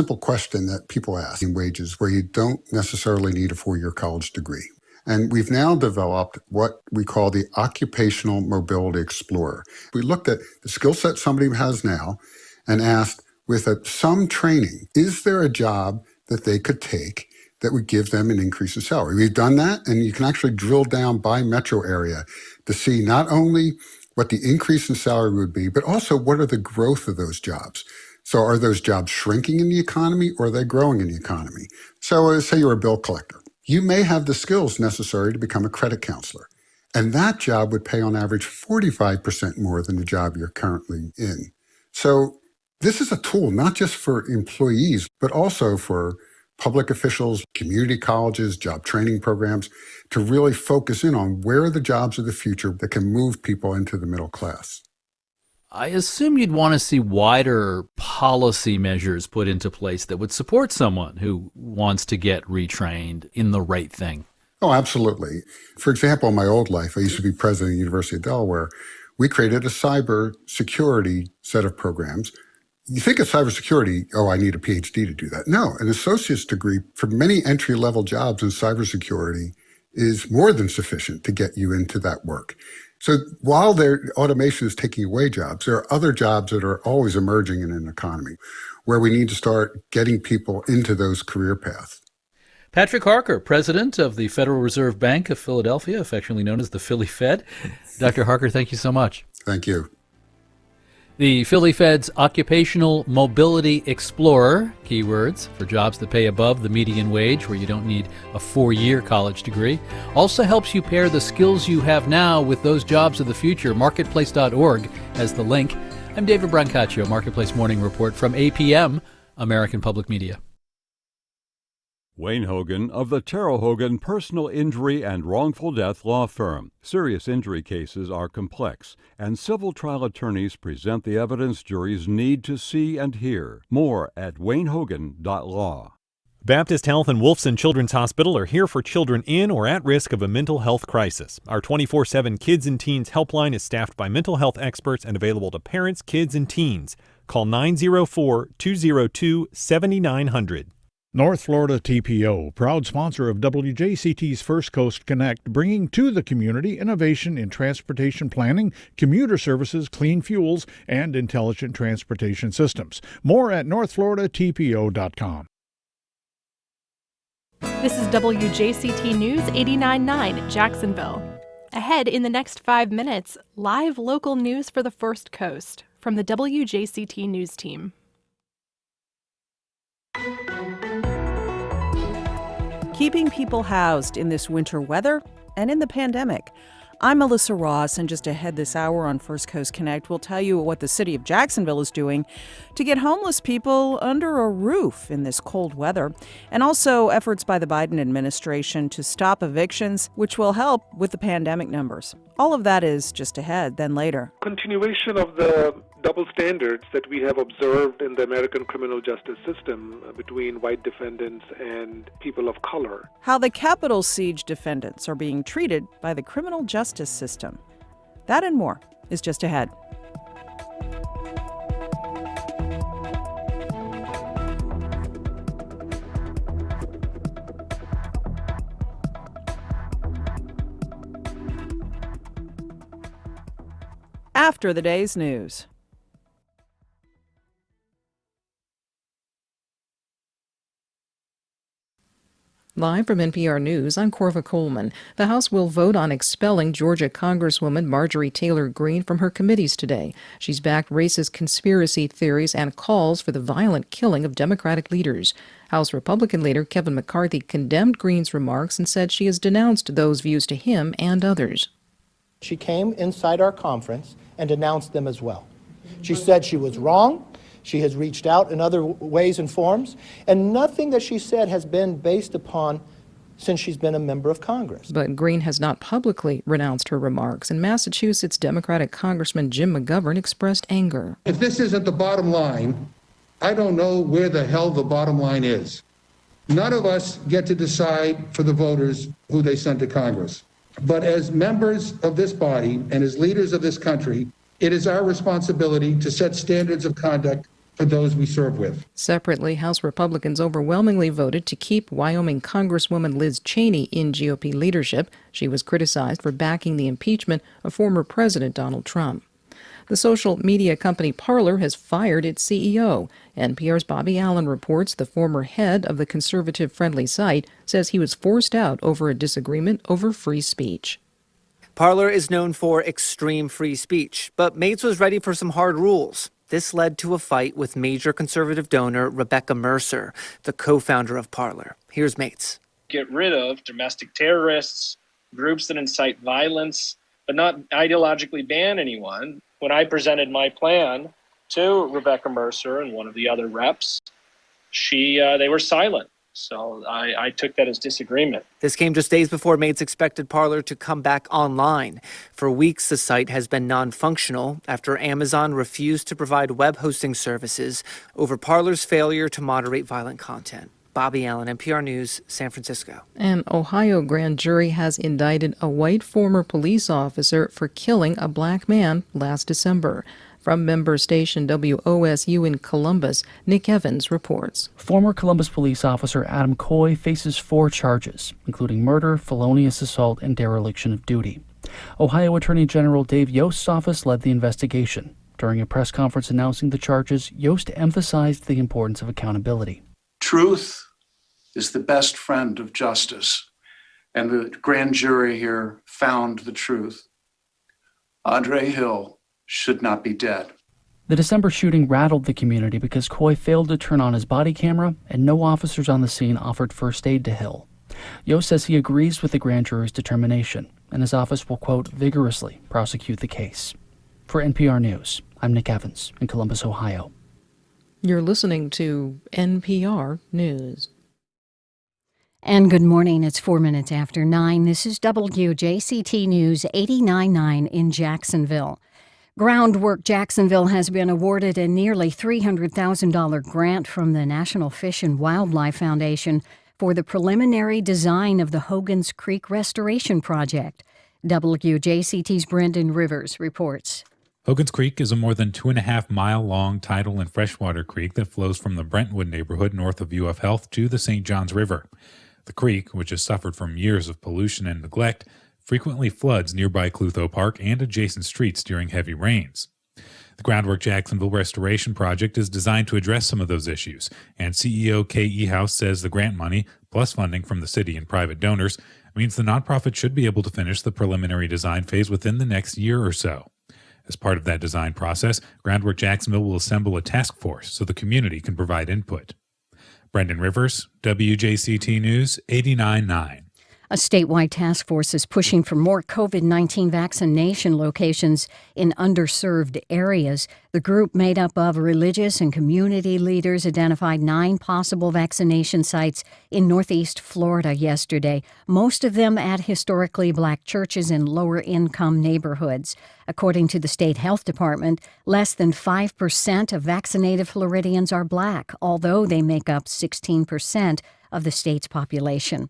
simple question that people ask in wages where you don't necessarily need a 4-year college degree. And we've now developed what we call the Occupational Mobility Explorer. We looked at the skill set somebody has now and asked, with some training, is there a job that they could take that would give them an increase in salary? We've done that, and you can actually drill down by metro area to see not only what the increase in salary would be, but also what are the growth of those jobs. So are those jobs shrinking in the economy or are they growing in the economy? So say you're a bill collector. You may have the skills necessary to become a credit counselor. And that job would pay on average 45% more than the job you're currently in. So this is a tool not just for employees, but also for public officials, community colleges, job training programs, to really focus in on where are the jobs of the future that can move people into the middle class. I assume you'd want to see wider policy measures put into place that would support someone who wants to get retrained in the right thing. Oh, absolutely. For example, in my old life, I used to be president of the University of Delaware. We created a cyber security set of programs. You think of cybersecurity, oh, I need a PhD to do that. No, an associate's degree for many entry-level jobs in cybersecurity is more than sufficient to get you into that work. So while automation is taking away jobs, there are other jobs that are always emerging in an economy where we need to start getting people into those career paths. Patrick Harker, president of the Federal Reserve Bank of Philadelphia, affectionately known as the Philly Fed. Dr. Harker, thank you so much. Thank you. The Philly Fed's Occupational Mobility Explorer, keywords for jobs that pay above the median wage where you don't need a 4-year college degree, also helps you pair the skills you have now with those jobs of the future. Marketplace.org has the link. I'm David Brancaccio, Marketplace Morning Report from APM, American Public Media. Wayne Hogan of the Terrell Hogan Personal Injury and Wrongful Death Law Firm. Serious injury cases are complex, and civil trial attorneys present the evidence juries need to see and hear. More at waynehogan.law. Baptist Health and Wolfson Children's Hospital are here for children in or at risk of a mental health crisis. Our 24/7 Kids and Teens helpline is staffed by mental health experts and available to parents, kids, and teens. Call 904-202-7900. North Florida TPO, proud sponsor of WJCT's First Coast Connect, bringing to the community innovation in transportation planning, commuter services, clean fuels, and intelligent transportation systems. More at northfloridatpo.com. This is WJCT News 89.9 Jacksonville. Ahead in the next 5 minutes, live local news for the First Coast from the WJCT News team. Keeping people housed in this winter weather and in the pandemic. I'm Melissa Ross, and just ahead this hour on First Coast Connect, we'll tell you what the city of Jacksonville is doing to get homeless people under a roof in this cold weather, and also efforts by the Biden administration to stop evictions, which will help with the pandemic numbers. All of that is just ahead, then later. Continuation of the double standards that we have observed in the American criminal justice system between white defendants and people of color. How the Capitol siege defendants are being treated by the criminal justice system. That and more is just ahead. After the day's news. Live from NPR News, I'm Corva Coleman. The House will vote on expelling Georgia Congresswoman Marjorie Taylor Greene from her committees today. She's backed racist conspiracy theories and calls for the violent killing of Democratic leaders. House Republican leader Kevin McCarthy condemned Greene's remarks and said she has denounced those views to him and others. She came inside our conference and denounced them as well. She said she was wrong. She has reached out in other ways and forms, and nothing that she said has been based upon since she's been a member of Congress. But Greene has not publicly renounced her remarks, and Massachusetts Democratic Congressman Jim McGovern expressed anger. If this isn't the bottom line, I don't know where the hell the bottom line is. None of us get to decide for the voters who they send to Congress. But as members of this body and as leaders of this country, it is our responsibility to set standards of conduct for those we serve with. Separately, House Republicans overwhelmingly voted to keep Wyoming Congresswoman Liz Cheney in GOP leadership. She was criticized for backing the impeachment of former President Donald Trump. The social media company Parler has fired its CEO. NPR's Bobby Allen reports the former head of the conservative-friendly site says he was forced out over a disagreement over free speech. Parler is known for extreme free speech, but Mates was ready for some hard rules. This led to a fight with major conservative donor Rebecca Mercer, the co-founder of Parler. Here's Mates. Get rid of domestic terrorists, groups that incite violence, but not ideologically ban anyone. When I presented my plan to Rebecca Mercer and one of the other reps, they were silent. So I took that as disagreement. This came just days before Mates expected Parler to come back online. For weeks, the site has been non-functional after Amazon refused to provide web hosting services over Parler's failure to moderate violent content. Bobby Allen, NPR News, San Francisco. An Ohio grand jury has indicted a white former police officer for killing a black man last December. From member station WOSU in Columbus, Nick Evans reports. Former Columbus police officer Adam Coy faces 4 charges, including murder, felonious assault, and dereliction of duty. Ohio Attorney General Dave Yost's office led the investigation. During a press conference announcing the charges, Yost emphasized the importance of accountability. Truth is the best friend of justice, and the grand jury here found the truth. Andre Hill should not be dead. The December shooting rattled the community because Coy failed to turn on his body camera and no officers on the scene offered first aid to Hill. Yost says he agrees with the grand jury's determination, and his office will, quote, vigorously prosecute the case. For NPR News, I'm Nick Evans in Columbus, Ohio. You're listening to NPR News. And good morning. It's 4 minutes after 9. This is WJCT News 89.9 in Jacksonville. Groundwork Jacksonville has been awarded a nearly $300,000 grant from the National Fish and Wildlife Foundation for the preliminary design of the Hogan's Creek Restoration Project. WJCT's Brendan Rivers reports. Hogan's Creek is a more than 2.5-mile-long tidal and freshwater creek that flows from the Brentwood neighborhood north of UF Health to the St. Johns River. The creek, which has suffered from years of pollution and neglect, frequently floods nearby Clutho Park and adjacent streets during heavy rains. The Groundwork Jacksonville Restoration Project is designed to address some of those issues, and CEO K.E. House says the grant money, plus funding from the city and private donors, means the nonprofit should be able to finish the preliminary design phase within the next year or so. As part of that design process, Groundwork Jacksonville will assemble a task force so the community can provide input. Brendan Rivers, WJCT News 89.9. A statewide task force is pushing for more COVID-19 vaccination locations in underserved areas. The group, made up of religious and community leaders, identified 9 possible vaccination sites in Northeast Florida yesterday, most of them at historically black churches in lower-income neighborhoods. According to the state health department, less than 5% of vaccinated Floridians are black, although they make up 16% of the state's population.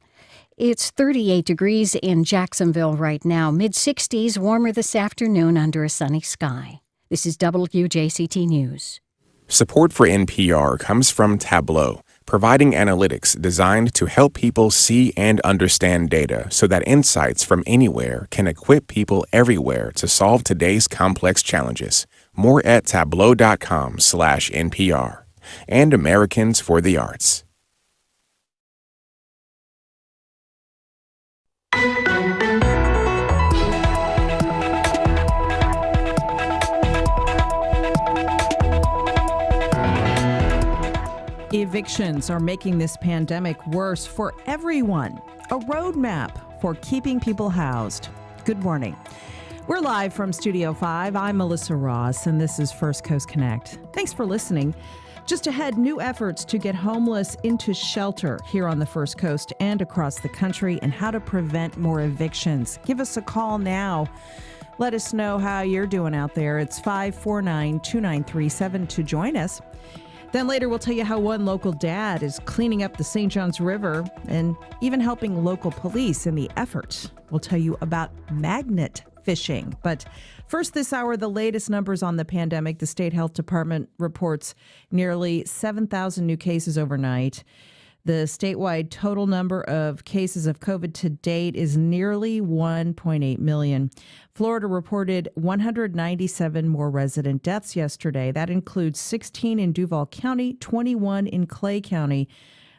It's 38 degrees in Jacksonville right now, mid-60s, warmer this afternoon under a sunny sky. This is WJCT News. Support for NPR comes from Tableau, providing analytics designed to help people see and understand data so that insights from anywhere can equip people everywhere to solve today's complex challenges. More at tableau.com/NPR. And Americans for the Arts. Evictions are making this pandemic worse for everyone. A roadmap for keeping people housed. Good morning. We're live from Studio 5. I'm Melissa Ross, and this is First Coast Connect. Thanks for listening. Just ahead, new efforts to get homeless into shelter here on the First Coast and across the country, and how to prevent more evictions. Give us a call now. Let us know how you're doing out there. It's 549-2937 to join us. Then later we'll tell you how one local dad is cleaning up the St. Johns River and even helping local police in the effort. We'll tell you about magnet fishing. But first this hour, the latest numbers on the pandemic. The state health department reports nearly 7,000 new cases overnight. The statewide total number of cases of COVID to date is nearly 1.8 million. Florida reported 197 more resident deaths yesterday. That includes 16 in Duval County, 21 in Clay County,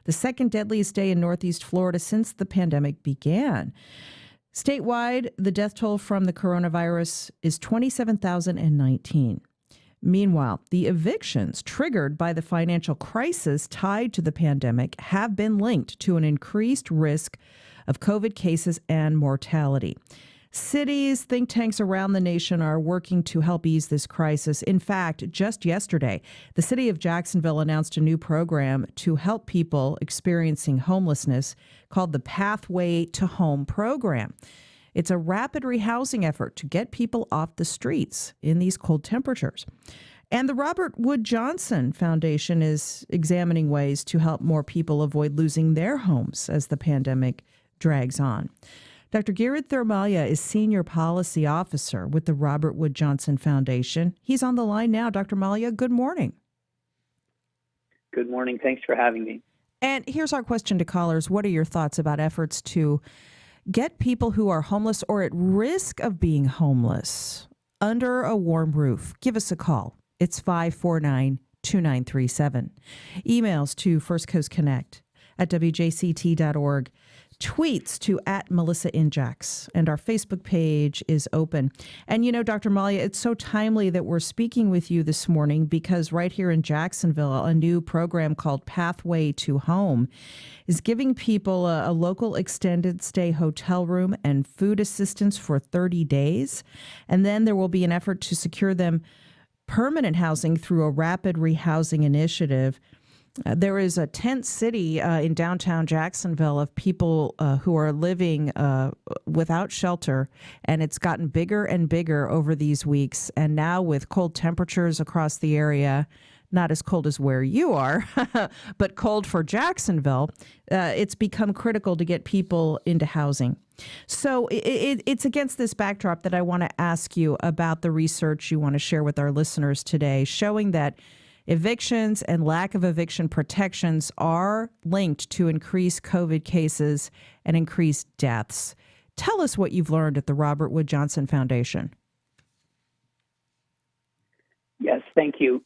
the second deadliest day in Northeast Florida since the pandemic began. Statewide, the death toll from the coronavirus is 27,019. Meanwhile, the evictions triggered by the financial crisis tied to the pandemic have been linked to an increased risk of COVID cases and mortality. Cities, think tanks around the nation are working to help ease this crisis. In fact, just yesterday, the city of Jacksonville announced a new program to help people experiencing homelessness called the Pathway to Home program. It's a rapid rehousing effort to get people off the streets in these cold temperatures. And the Robert Wood Johnson Foundation is examining ways to help more people avoid losing their homes as the pandemic drags on. Dr. Garrett Thermalia is Senior Policy Officer with the Robert Wood Johnson Foundation. He's on the line now. Dr. Malia, good morning. Good morning. Thanks for having me. And here's our question to callers. What are your thoughts about efforts to get people who are homeless or at risk of being homeless under a warm roof? Give us a call. It's 549-2937. Emails to firstcoastconnect@wjct.org. Tweets to @MelissaInjax. And our Facebook page is open. And, you know, Dr. Malia, it's so timely that we're speaking with you this morning because right here in Jacksonville, a new program called Pathway to Home is giving people a local extended stay hotel room and food assistance for 30 days. And then there will be an effort to secure them permanent housing through a rapid rehousing initiative. There is a tent city in downtown Jacksonville of people who are living without shelter, and it's gotten bigger and bigger over these weeks. And now with cold temperatures across the area, not as cold as where you are, but cold for Jacksonville, it's become critical to get people into housing. So it's against this backdrop that I want to ask you about the research you want to share with our listeners today, showing that evictions and lack of eviction protections are linked to increased COVID cases and increased deaths. Tell us what you've learned at the Robert Wood Johnson Foundation. Yes, thank you.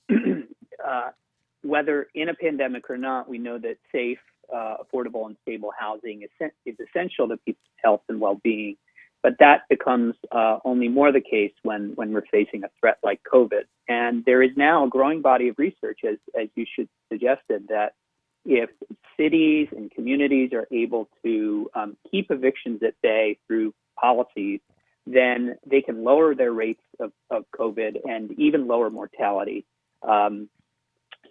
Whether in a pandemic or not, we know that safe, affordable, and stable housing is essential to people's health and well-being. But that becomes only more the case when we're facing a threat like COVID. And there is now a growing body of research, as you suggested, that if cities and communities are able to keep evictions at bay through policies, then they can lower their rates of COVID and even lower mortality.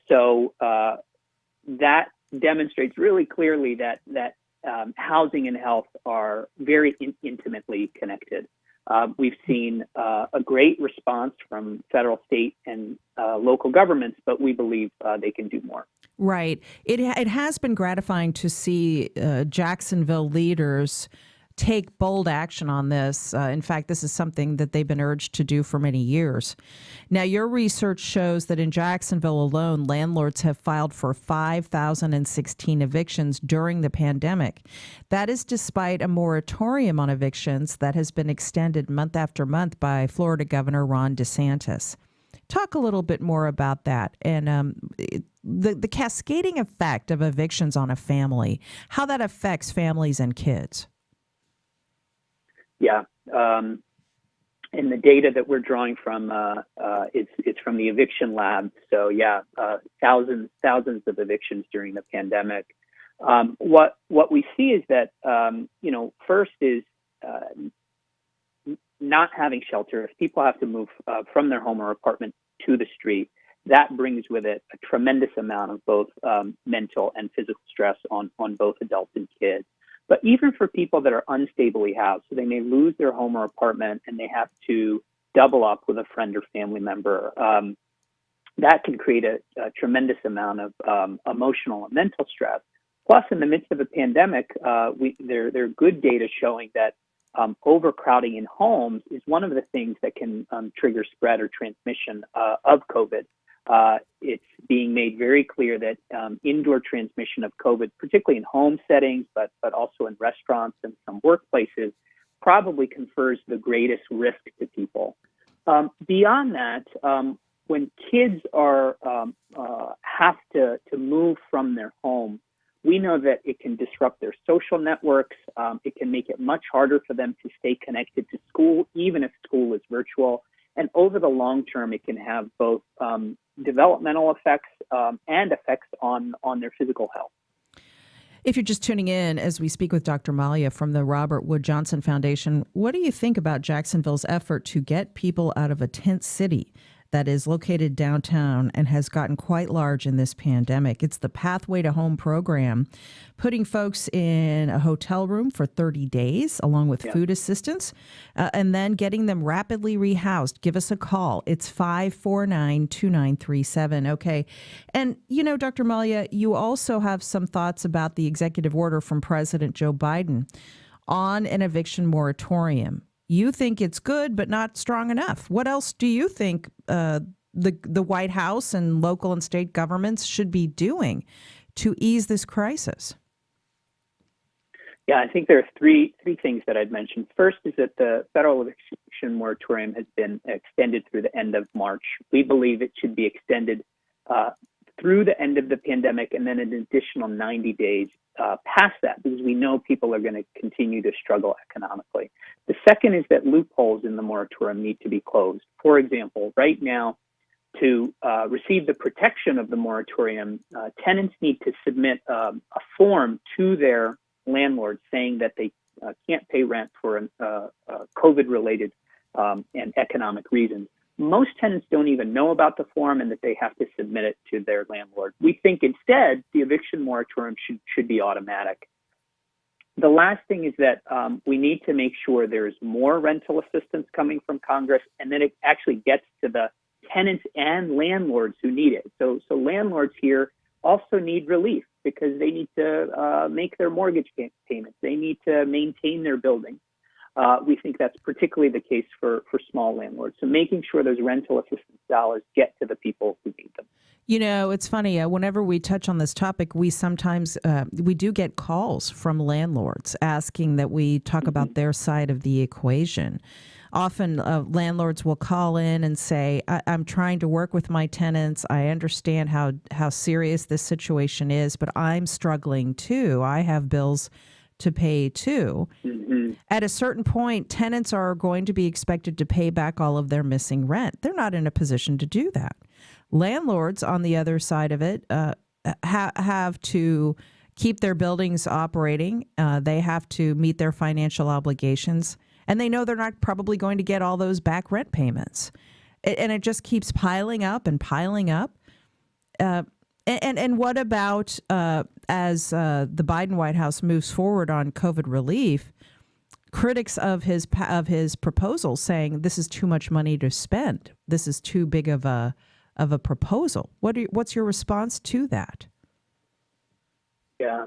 So that demonstrates really clearly that housing and health are very intimately connected. We've seen a great response from federal, state, and local governments, but we believe they can do more. Right. It has been gratifying to see Jacksonville leaders take bold action on this. In fact, this is something that they've been urged to do for many years. Now, your research shows that in Jacksonville alone, landlords have filed for 5,016 evictions during the pandemic. That is despite a moratorium on evictions that has been extended month after month by Florida Governor Ron DeSantis. Talk a little bit more about that and the cascading effect of evictions on a family, how that affects families and kids. Yeah, and the data that we're drawing from it's from the eviction lab. So yeah, thousands of evictions during the pandemic. What we see is that first is not having shelter. If people have to move from their home or apartment to the street, that brings with it a tremendous amount of both mental and physical stress on both adults and kids. But even for people that are unstably housed, so they may lose their home or apartment and they have to double up with a friend or family member, that can create a tremendous amount of emotional and mental stress. Plus, in the midst of a pandemic, there are good data showing that overcrowding in homes is one of the things that can trigger spread or transmission of COVID. It's being made very clear that indoor transmission of COVID, particularly in home settings, but also in restaurants and some workplaces, probably confers the greatest risk to people. Beyond that, when kids are have to move from their home, we know that it can disrupt their social networks. It can make it much harder for them to stay connected to school, even if school is virtual. And over the long term, it can have both developmental effects and effects on their physical health. If you're just tuning in as we speak with Dr. Malia from the Robert Wood Johnson Foundation, what do you think about Jacksonville's effort to get people out of a tent city that is located downtown and has gotten quite large in this pandemic? It's the Pathway to Home program, putting folks in a hotel room for 30 days along with food assistance, and then getting them rapidly rehoused. Give us a call. It's 549-2937. Okay. And, Dr. Malia, you also have some thoughts about the executive order from President Joe Biden on an eviction moratorium. You think it's good, but not strong enough. What else do you think the White House and local and state governments should be doing to ease this crisis? Yeah, I think there are three things that I'd mention. First is that the federal eviction moratorium has been extended through the end of March. We believe it should be extended through the end of the pandemic and then an additional 90 days past that, because we know people are going to continue to struggle economically. The second is that loopholes in the moratorium need to be closed. For example, right now, to receive the protection of the moratorium, tenants need to submit a form to their landlord saying that they can't pay rent for COVID-related and economic reasons. Most tenants don't even know about the form and that they have to submit it to their landlord. We think instead the eviction moratorium should be automatic. The last thing is that we need to make sure there's more rental assistance coming from Congress, and then it actually gets to the tenants and landlords who need it. So landlords here also need relief because they need to make their mortgage payments. They need to maintain their buildings. We think that's particularly the case for small landlords. So making sure those rental assistance dollars get to the people who need them. It's funny. Whenever we touch on this topic, we sometimes we do get calls from landlords asking that we talk about their side of the equation. Often landlords will call in and say, I'm trying to work with my tenants. I understand how serious this situation is, but I'm struggling too. I have bills to pay too. Mm-hmm. At a certain point, tenants are going to be expected to pay back all of their missing rent. They're not in a position to do that. Landlords, on the other side of it, have to keep their buildings operating. They have to meet their financial obligations, and they know they're not probably going to get all those back rent payments. And it just keeps piling up and piling up. And what about as the Biden White House moves forward on COVID relief, critics of his proposal saying this is too much money to spend. This is too big of a proposal. What's your response to that? Yeah,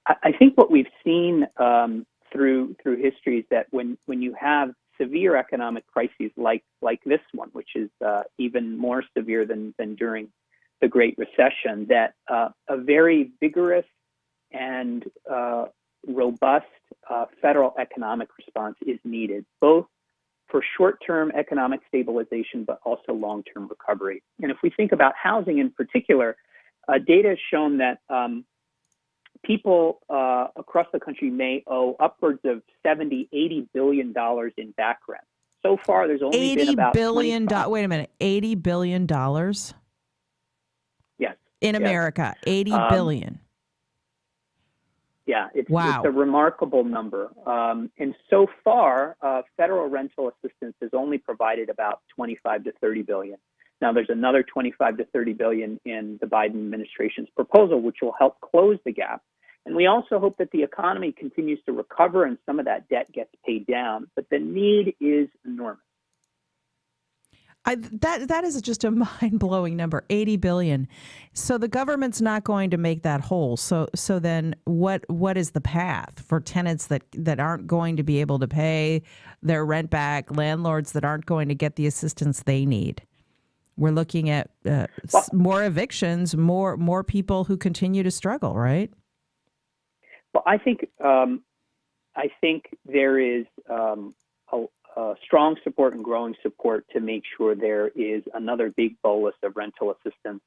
I think what we've seen through history is that when you have severe economic crises like this one, which is even more severe than during the Great Recession, that a very vigorous and robust federal economic response is needed, both for short-term economic stabilization, but also long-term recovery. And if we think about housing in particular, data has shown that people across the country may owe upwards of $70-80 billion in back rent. So far, there's only been about Wait a minute, $80 billion? Yes. In America, $80 billion. Yeah, it's wow. It's a remarkable number. And so far, federal rental assistance has only provided about $25 to $30 billion. Now, there's another $25 to $30 billion in the Biden administration's proposal, which will help close the gap. And we also hope that the economy continues to recover and some of that debt gets paid down. But the need is enormous. That is just a mind-blowing number, 80 billion. So the government's not going to make that whole. So then what is the path for tenants that aren't going to be able to pay their rent back, landlords that aren't going to get the assistance they need? We're looking at more evictions, more people who continue to struggle, right? Well, I think there is strong support and growing support to make sure there is another big bolus of rental assistance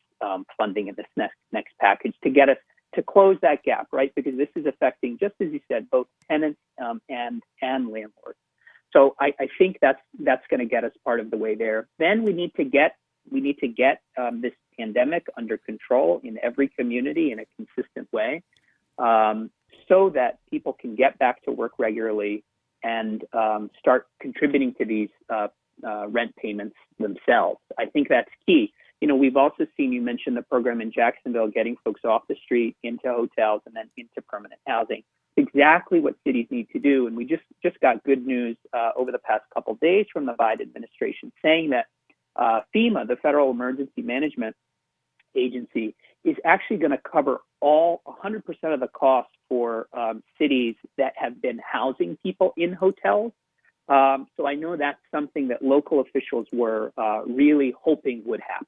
funding in this next package to get us to close that gap, right? Because this is affecting, just as you said, both tenants and landlords. So I think that's going to get us part of the way there. Then we need to get this pandemic under control in every community in a consistent way, so that people can get back to work regularly and start contributing to these rent payments themselves. I think that's key. You know, we've also seen, you mentioned the program in Jacksonville, getting folks off the street into hotels and then into permanent housing. Exactly what cities need to do. And we just got good news over the past couple of days from the Biden administration saying that FEMA, the Federal Emergency Management Agency, is actually going to cover 100% of the costs for cities that have been housing people in hotels. So I know that's something that local officials were really hoping would happen.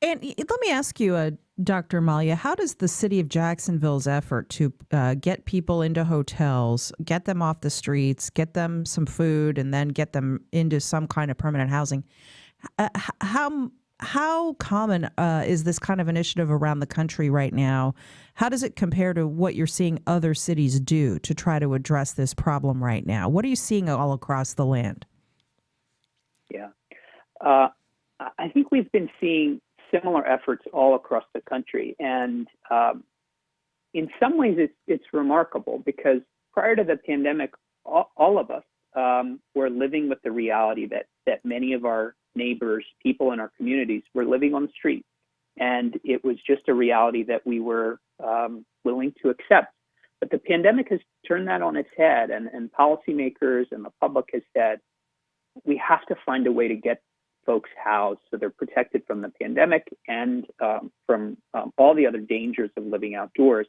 And let me ask you, Dr. Malya, how does the city of Jacksonville's effort to get people into hotels, get them off the streets, get them some food, and then get them into some kind of permanent housing, how common is this kind of initiative around the country right now? How does it compare to what you're seeing other cities do to try to address this problem right now? What are you seeing all across the land? Yeah. I think we've been seeing similar efforts all across the country. And in some ways, it's remarkable because prior to the pandemic, all of us were living with the reality that many of our neighbors, people in our communities, were living on the street. And it was just a reality that we were willing to accept. But the pandemic has turned that on its head, and policymakers and the public has said, we have to find a way to get folks housed so they're protected from the pandemic and from all the other dangers of living outdoors.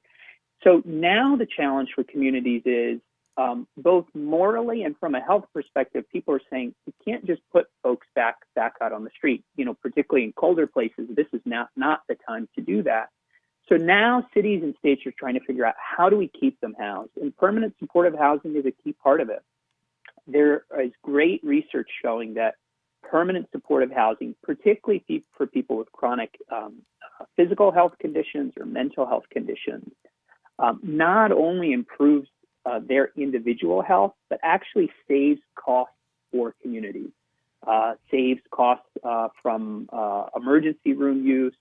So now the challenge for communities is both morally and from a health perspective, people are saying you can't just put folks back out on the street. You know, particularly in colder places, this is not the time to do that. So now cities and states are trying to figure out how do we keep them housed, and permanent supportive housing is a key part of it. There is great research showing that permanent supportive housing, particularly for people with chronic physical health conditions or mental health conditions, not only improves their individual health, but actually saves costs for communities, saves costs from emergency room use,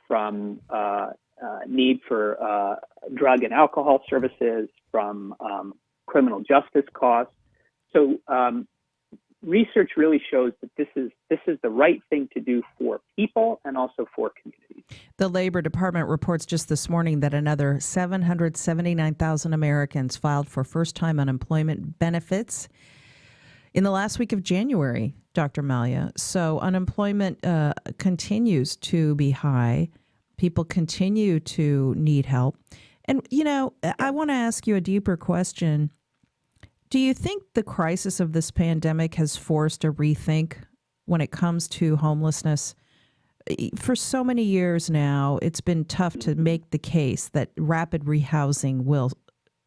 from need for drug and alcohol services, from criminal justice costs. So research really shows that this is the right thing to do for people and also for communities. The Labor Department reports just this morning that another 779,000 Americans filed for first-time unemployment benefits in the last week of January, Dr. Malya. So unemployment continues to be high. People continue to need help. And, you know, I want to ask you a deeper question. Do you think the crisis of this pandemic has forced a rethink when it comes to homelessness? For so many years now, it's been tough to make the case that rapid rehousing will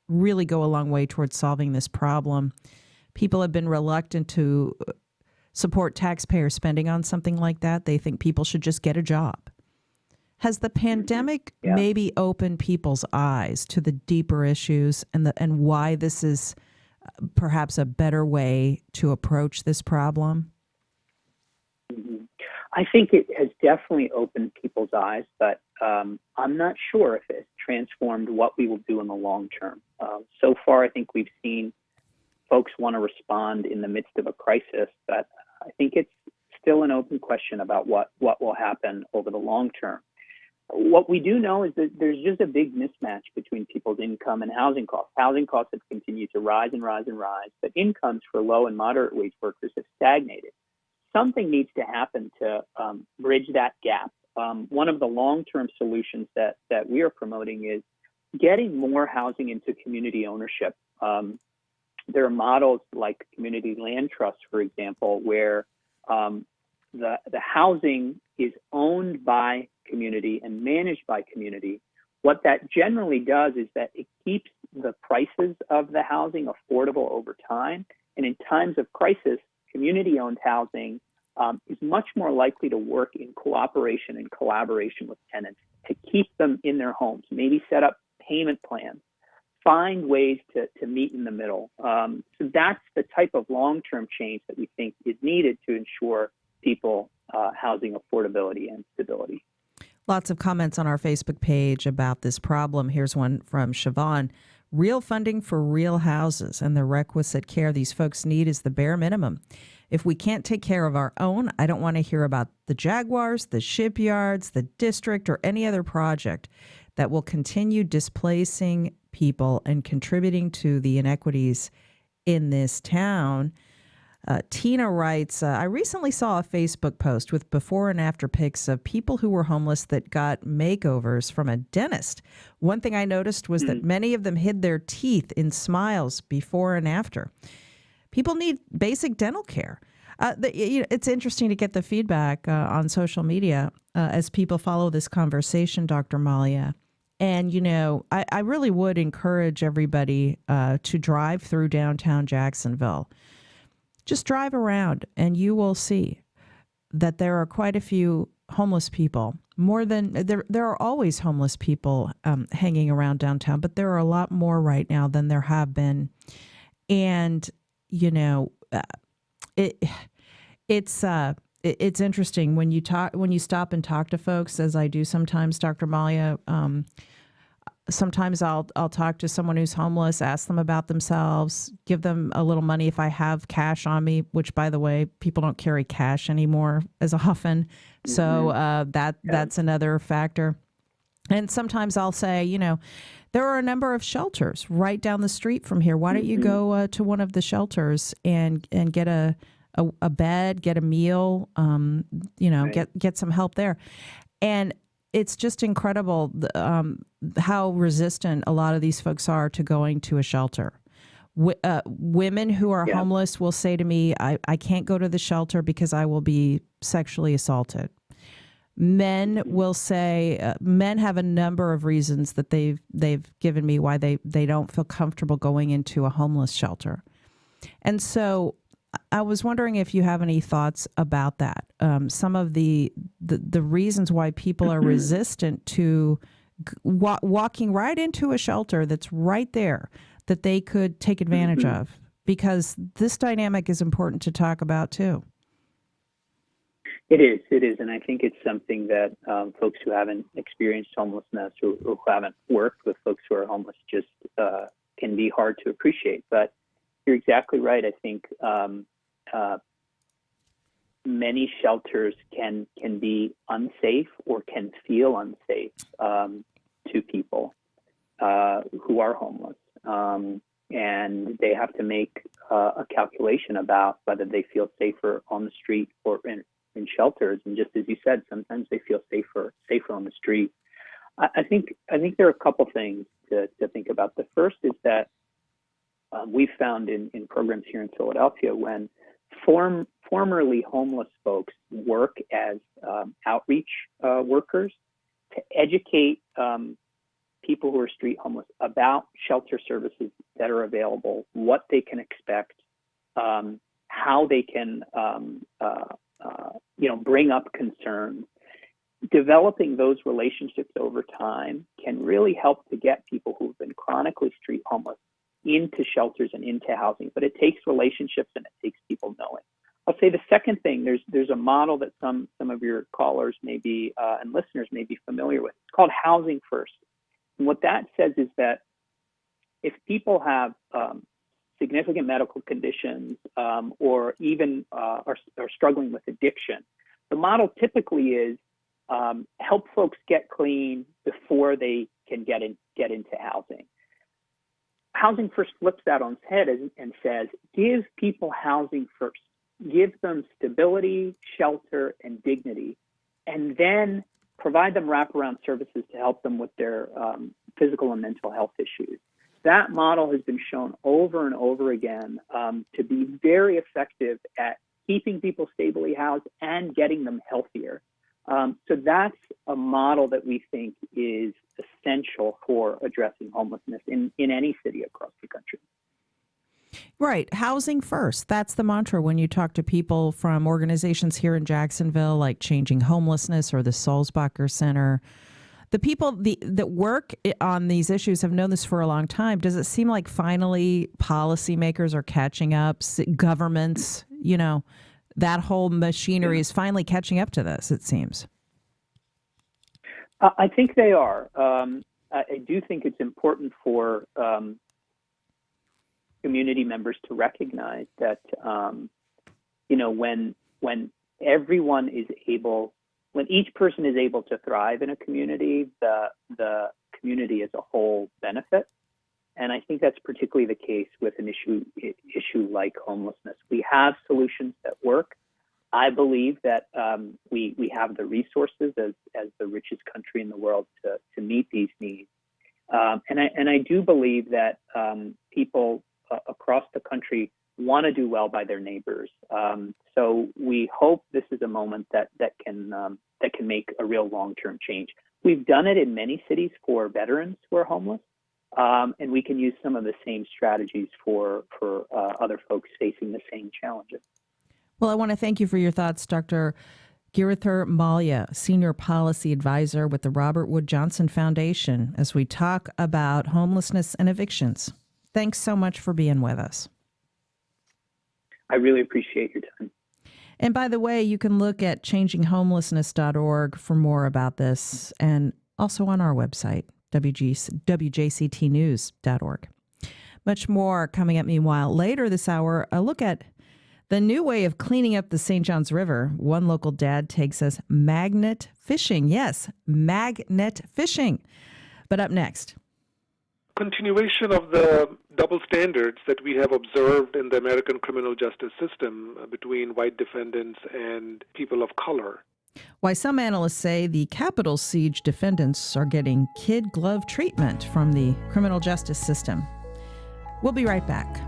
really go a long way towards solving this problem. People have been reluctant to support taxpayer spending on something like that. They think people should just get a job. Has the pandemic maybe opened people's eyes to the deeper issues and why this is perhaps a better way to approach this problem? I think it has definitely opened people's eyes, but I'm not sure if it's transformed what we will do in the long term. So far, I think we've seen folks want to respond in the midst of a crisis, but I think it's still an open question about what will happen over the long term. What we do know is that there's just a big mismatch between people's income and housing costs. Housing costs have continued to rise and rise and rise, but incomes for low and moderate wage workers have stagnated. something needs to happen to bridge that gap. One of the long-term solutions that we are promoting is getting more housing into community ownership. There are models like community land trusts, for example, where the housing is owned by community and managed by community. What that generally does is that it keeps the prices of the housing affordable over time. And in times of crisis, community-owned housing is much more likely to work in cooperation and collaboration with tenants to keep them in their homes, maybe set up payment plans, find ways to meet in the middle. So that's the type of long-term change that we think is needed to ensure people housing affordability and stability. Lots of comments on our Facebook page about this problem. Here's one from Siobhan. Real funding for real houses and the requisite care these folks need is the bare minimum. If we can't take care of our own, I don't want to hear about the Jaguars, the shipyards, the district, or any other project that will continue displacing people and contributing to the inequities in this town. Tina writes, I recently saw a Facebook post with before and after pics of people who were homeless that got makeovers from a dentist. One thing I noticed was that many of them hid their teeth in smiles before and after. People need basic dental care. It's interesting to get the feedback on social media as people follow this conversation, Dr. Malia. And, I really would encourage everybody to drive through downtown Jacksonville. Just drive around and you will see that there are quite a few homeless people. More than there are always homeless people hanging around downtown, but there are a lot more right now than there have been. And it's interesting when you stop and talk to folks, as I do sometimes, Dr. Malia. Sometimes I'll talk to someone who's homeless, ask them about themselves, give them a little money if I have cash on me, which, by the way, people don't carry cash anymore as often. So that's another factor. And sometimes I'll say, there are a number of shelters right down the street from here. Why don't you go to one of the shelters and get a bed, get a meal, get some help there. And it's just incredible how resistant a lot of these folks are to going to a shelter. Women who are homeless will say to me, I can't go to the shelter because I will be sexually assaulted. Men will say, men have a number of reasons that they've given me why they don't feel comfortable going into a homeless shelter. And so I was wondering if you have any thoughts about that. Some of the reasons why people are resistant to walking right into a shelter that's right there that they could take advantage of, because this dynamic is important to talk about too. It is, and I think it's something that folks who haven't experienced homelessness or who haven't worked with folks who are homeless just can be hard to appreciate. But you're exactly right. I think many shelters can be unsafe or can feel unsafe to people who are homeless, and they have to make a calculation about whether they feel safer on the street or in shelters. And just as you said, sometimes they feel safer on the street. I think there are a couple things to think about. The first is that we've found in programs here in Philadelphia, when formerly homeless folks work as outreach workers to educate people who are street homeless about shelter services that are available, what they can expect, how they can bring up concerns. Developing those relationships over time can really help to get people who've been chronically street homeless into shelters and into housing, but it takes relationships and it takes people knowing. I'll say the second thing, there's a model that some of your callers may be and listeners may be familiar with. It's called Housing First. And what that says is that if people have significant medical conditions or even are struggling with addiction, the model typically is help folks get clean before they can get into housing. Housing First flips that on its head and says, give people housing first. give them stability, shelter, and dignity, and then provide them wraparound services to help them with their physical and mental health issues. That model has been shown over and over again to be very effective at keeping people stably housed and getting them healthier. So that's a model that we think is essential for addressing homelessness in any city across the country. Right. Housing first. That's the mantra when you talk to people from organizations here in Jacksonville, like Changing Homelessness or the Sulzbacher Center. The people that work on these issues have known this for a long time. Does it seem like finally policymakers are catching up? Governments, that whole machinery is finally catching up to this, it seems. I think they are. I do think it's important for community members to recognize that, when everyone is able, when each person is able to thrive in a community, the community as a whole benefits. And I think that's particularly the case with an issue like homelessness. We have solutions that work. I believe that we have the resources as the richest country in the world to meet these needs. And I do believe that people across the country want to do well by their neighbors. So we hope this is a moment that can make a real long-term change. We've done it in many cities for veterans who are homeless, and we can use some of the same strategies for other folks facing the same challenges. Well, I want to thank you for your thoughts, Dr. Giridhar Mallya, Senior Policy Advisor with the Robert Wood Johnson Foundation, as we talk about homelessness and evictions. Thanks so much for being with us. I really appreciate your time. And by the way, you can look at changinghomelessness.org for more about this, and also on our website, wjctnews.org. Much more coming up. Meanwhile, later this hour, a look at the new way of cleaning up the St. Johns River. One local dad takes us magnet fishing. Yes, magnet fishing. But up next, continuation of the double standards that we have observed in the American criminal justice system between white defendants and people of color. Why some analysts say the Capitol siege defendants are getting kid glove treatment from the criminal justice system. We'll be right back.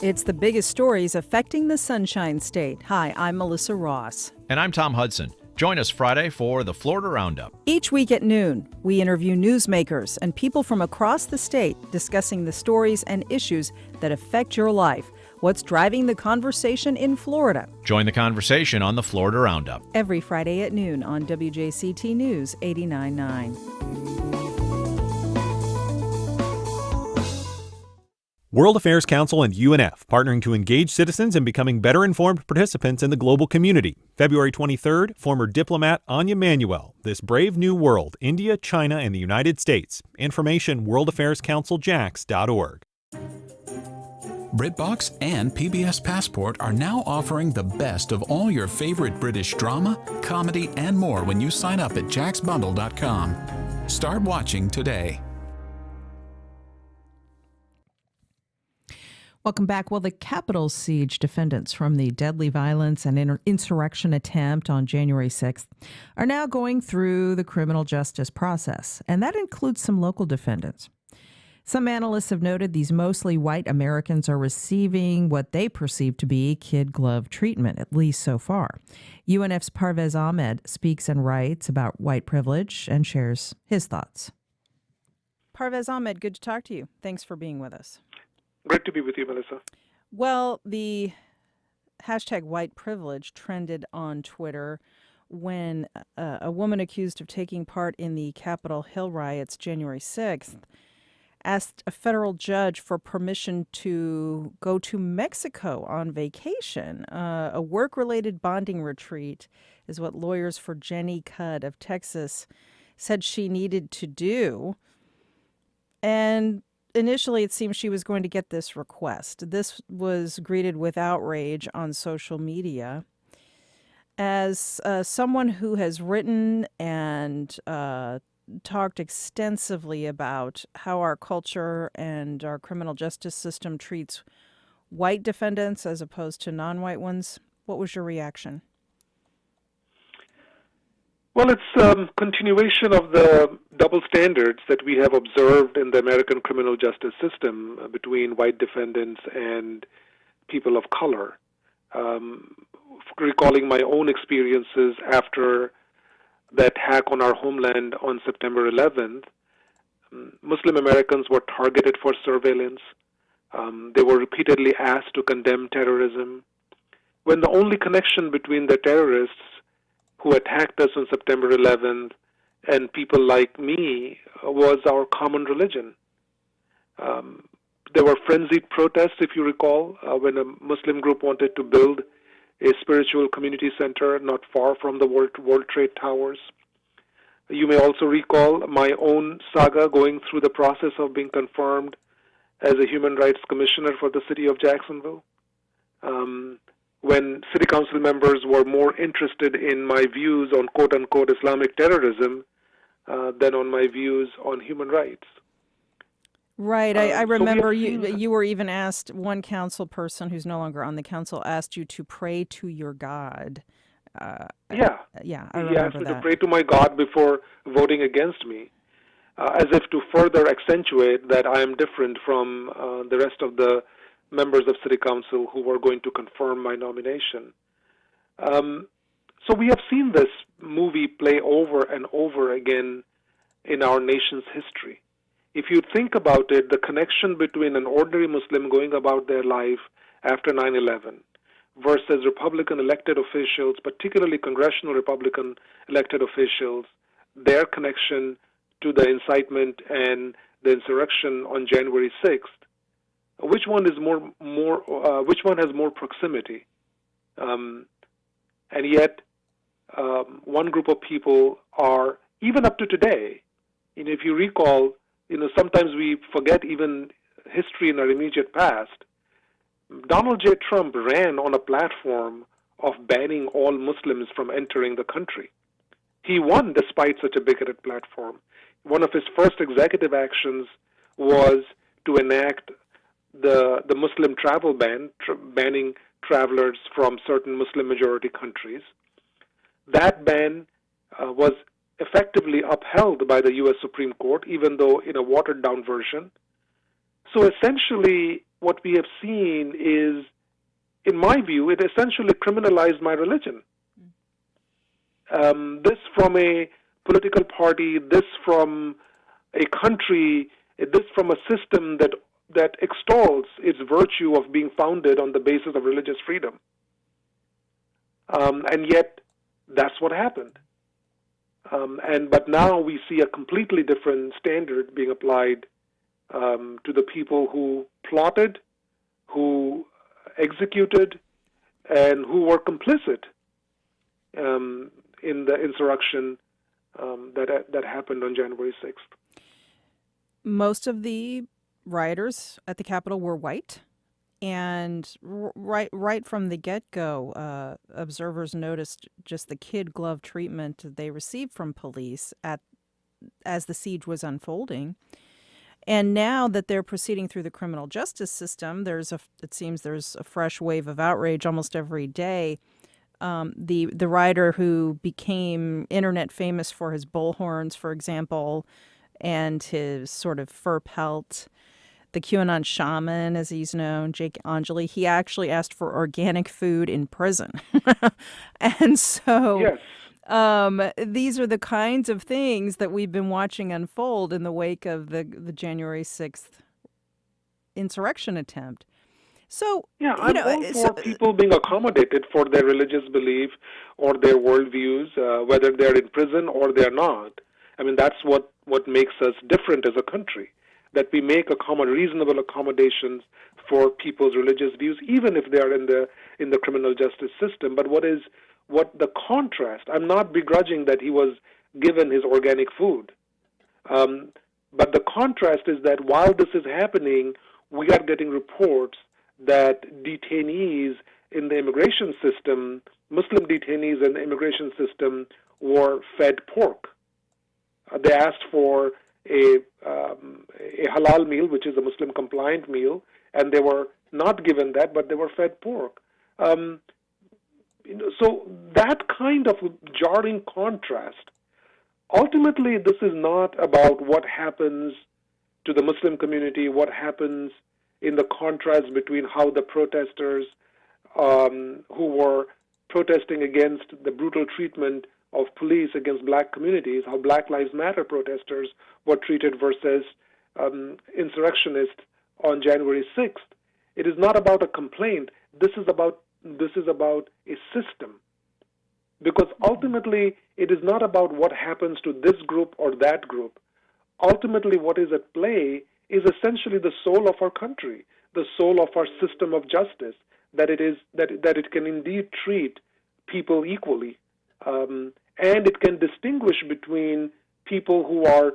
It's the biggest stories affecting the Sunshine State. Hi, I'm Melissa Ross. And I'm Tom Hudson. Join us Friday for the Florida Roundup. Each week at noon, we interview newsmakers and people from across the state discussing the stories and issues that affect your life. What's driving the conversation in Florida? Join the conversation on the Florida Roundup. Every Friday at noon on WJCT News 89.9. World Affairs Council and UNF partnering to engage citizens in becoming better informed participants in the global community. February 23rd, former diplomat Anya Manuel, This Brave New World, India, China, and the United States. Information, worldaffairscounciljax.org. BritBox and PBS Passport are now offering the best of all your favorite British drama, comedy, and more when you sign up at jaxbundle.com. Start watching today. Welcome back. Well, the Capitol siege defendants from the deadly violence and insurrection attempt on January 6th are now going through the criminal justice process, and that includes some local defendants. Some analysts have noted these mostly white Americans are receiving what they perceive to be kid glove treatment, at least so far. UNF's Parvez Ahmed speaks and writes about white privilege and shares his thoughts. Parvez Ahmed, good to talk to you. Thanks for being with us. Great to be with you, Melissa. Well, the hashtag white privilege trended on Twitter when a woman accused of taking part in the Capitol Hill riots January 6th asked a federal judge for permission to go to Mexico on vacation. A work-related bonding retreat is what lawyers for Jenny Cudd of Texas said she needed to do. And initially, it seemed she was going to get this request. This was greeted with outrage on social media. As someone who has written and talked extensively about how our culture and our criminal justice system treats white defendants as opposed to non-white ones, what was your reaction? Well, it's continuation of the double standards that we have observed in the American criminal justice system between white defendants and people of color. Recalling my own experiences after that hack on our homeland on September 11th, Muslim Americans were targeted for surveillance. They were repeatedly asked to condemn terrorism, when the only connection between the terrorists who attacked us on September 11th and people like me was our common religion. There were frenzied protests, if you recall, when a Muslim group wanted to build a spiritual community center not far from the World Trade Towers. You may also recall my own saga going through the process of being confirmed as a human rights commissioner for the city of Jacksonville, when city council members were more interested in my views on quote-unquote Islamic terrorism than on my views on human rights. Right. I remember you were even asked, one council person who's no longer on the council asked you to pray to your God. I remember He asked me that. to pray to my God before voting against me, as if to further accentuate that I am different from the rest of the members of city council who were going to confirm my nomination. So we have seen this movie play over and over again in our nation's history. If you think about it, the connection between an ordinary Muslim going about their life after 9/11 versus Republican elected officials, particularly congressional Republican elected officials, their connection to the incitement and the insurrection on January 6th, which one is which one has more proximity? And yet, one group of people are, even up to today, if you recall, sometimes we forget even history in our immediate past. Donald J. Trump ran on a platform of banning all Muslims from entering the country. He won despite such a bigoted platform. One of his first executive actions was to enact the Muslim travel ban, banning travelers from certain Muslim-majority countries. That ban was effectively upheld by the U.S. Supreme Court, even though in a watered-down version. So essentially, what we have seen is, in my view, it essentially criminalized my religion. This from a political party, this from a country, this from a system that extols its virtue of being founded on the basis of religious freedom. And yet, that's what happened. But now we see a completely different standard being applied to the people who plotted, who executed, and who were complicit in the insurrection that happened on January 6th. Most of the rioters at the Capitol were white. And right from the get-go, observers noticed just the kid glove treatment they received from police as the siege was unfolding. And now that they're proceeding through the criminal justice system, it seems there's a fresh wave of outrage almost every day. The rioter who became internet famous for his bullhorns, for example, and his sort of fur pelt, the QAnon shaman, as he's known, Jake Angeli, he actually asked for organic food in prison. And so yes. These are the kinds of things that we've been watching unfold in the wake of the January 6th insurrection attempt. So, yeah, I'm all for people being accommodated for their religious belief or their worldviews, whether they're in prison or they're not. I mean, that's what makes us different as a country, that we make reasonable accommodations for people's religious views, even if they are in the criminal justice system. But what the contrast? I'm not begrudging that he was given his organic food, but the contrast is that while this is happening, we are getting reports that detainees in the immigration system, Muslim detainees in the immigration system, were fed pork. They asked for a halal meal, which is a Muslim compliant meal, and they were not given that, but they were fed pork. So that kind of jarring contrast. Ultimately, this is not about what happens to the Muslim community, what happens in the contrast between how the protesters who were protesting against the brutal treatment of police against black communities, how Black Lives Matter protesters were treated versus insurrectionists on January 6th. It is not about a complaint. This is about a system. Because ultimately, it is not about what happens to this group or that group. Ultimately, what is at play is essentially the soul of our country, the soul of our system of justice, that it can indeed treat people equally. And it can distinguish between people who are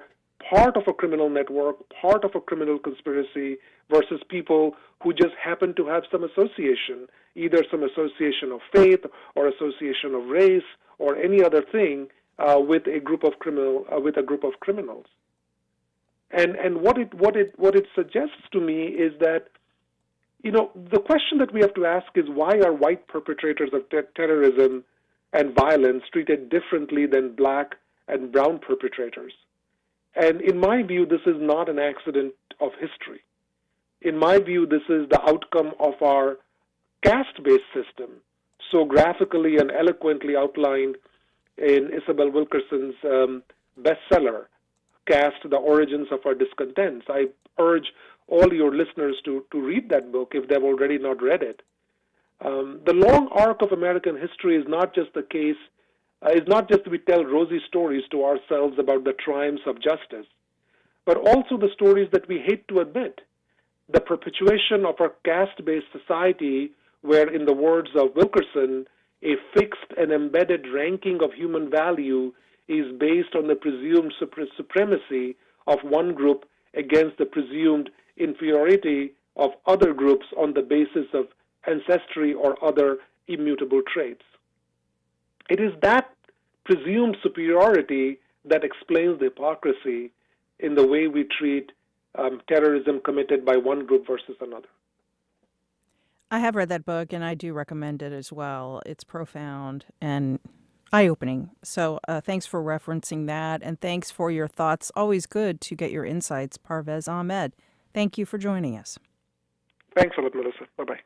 part of a criminal network, part of a criminal conspiracy, versus people who just happen to have some association, either some association of faith or association of race or any other thing with a group of criminals. And what it suggests to me is that, the question that we have to ask is, why are white perpetrators of terrorism and violence treated differently than black and brown perpetrators? And in my view, this is not an accident of history. In my view, this is the outcome of our caste-based system, so graphically and eloquently outlined in Isabel Wilkerson's bestseller, Caste, The Origins of Our Discontents. I urge all your listeners to read that book if they've already not read it. The long arc of American history is not just the case, is not just we tell rosy stories to ourselves about the triumphs of justice, but also the stories that we hate to admit. The perpetuation of our caste-based society where, in the words of Wilkerson, a fixed and embedded ranking of human value is based on the presumed supremacy of one group against the presumed inferiority of other groups on the basis of ancestry or other immutable traits. It is that presumed superiority that explains the hypocrisy in the way we treat terrorism committed by one group versus another. I have read that book, and I do recommend it as well. It's profound and eye-opening. So thanks for referencing that, and thanks for your thoughts. Always good to get your insights, Parvez Ahmed. Thank you for joining us. Thanks a lot, Melissa. Bye-bye.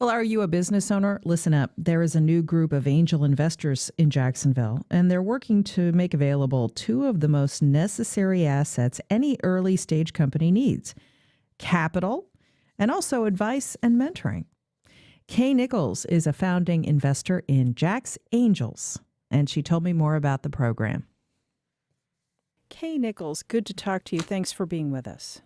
Well, are you a business owner? Listen up. There is a new group of angel investors in Jacksonville, and they're working to make available two of the most necessary assets any early stage company needs: capital and also advice and mentoring. Kay Nichols is a founding investor in Jack's Angels, and she told me more about the program. Kay Nichols, good to talk to you. Thanks for being with us.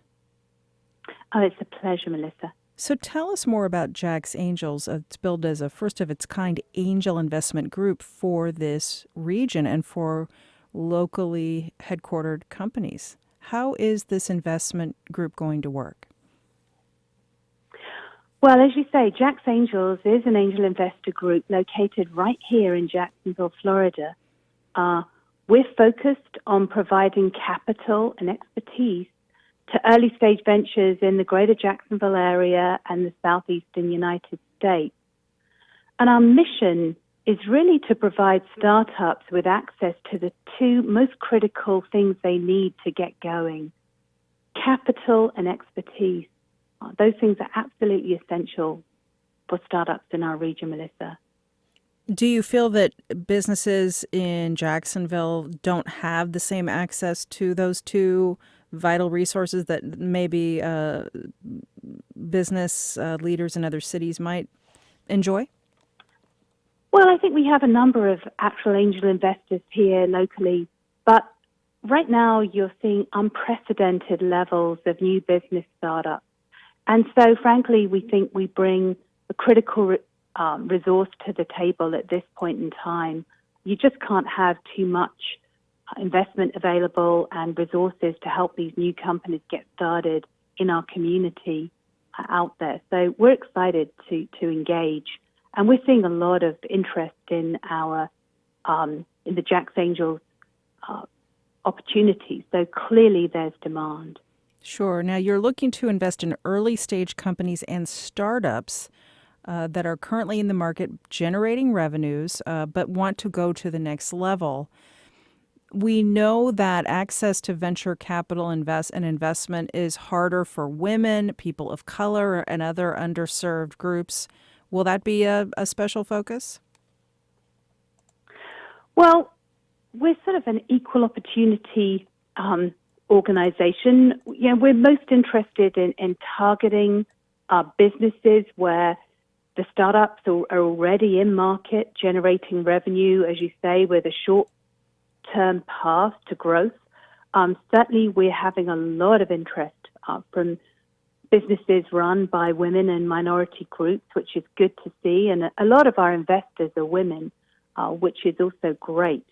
Oh, it's a pleasure, Melissa. So tell us more about Jack's Angels. It's billed as a first-of-its-kind angel investment group for this region and for locally headquartered companies. How is this investment group going to work? Well, as you say, Jack's Angels is an angel investor group located right here in Jacksonville, Florida. We're focused on providing capital and expertise to early-stage ventures in the greater Jacksonville area and the southeastern United States. And our mission is really to provide startups with access to the two most critical things they need to get going: capital and expertise. Those things are absolutely essential for startups in our region, Melissa. Do you feel that businesses in Jacksonville don't have the same access to those two vital resources that maybe business leaders in other cities might enjoy? Well, I think we have a number of actual angel investors here locally, but right now you're seeing unprecedented levels of new business startups. And so, frankly, we think we bring a critical resource to the table at this point in time. You just can't have too much investment available and resources to help these new companies get started in our community out there. So we're excited to engage, and we're seeing a lot of interest in our in the Jack's Angels opportunities. So clearly, there's demand. Sure. Now, you're looking to invest in early-stage companies and startups that are currently in the market generating revenues, but want to go to the next level. We know that access to venture capital investment is harder for women, people of color, and other underserved groups. Will that be a special focus? Well, we're sort of an equal opportunity organization. You know, we're most interested in targeting businesses where the startups are already in market, generating revenue, as you say, with a short-term path to growth. Certainly, we're having a lot of interest from businesses run by women and minority groups, which is good to see. And a lot of our investors are women, which is also great.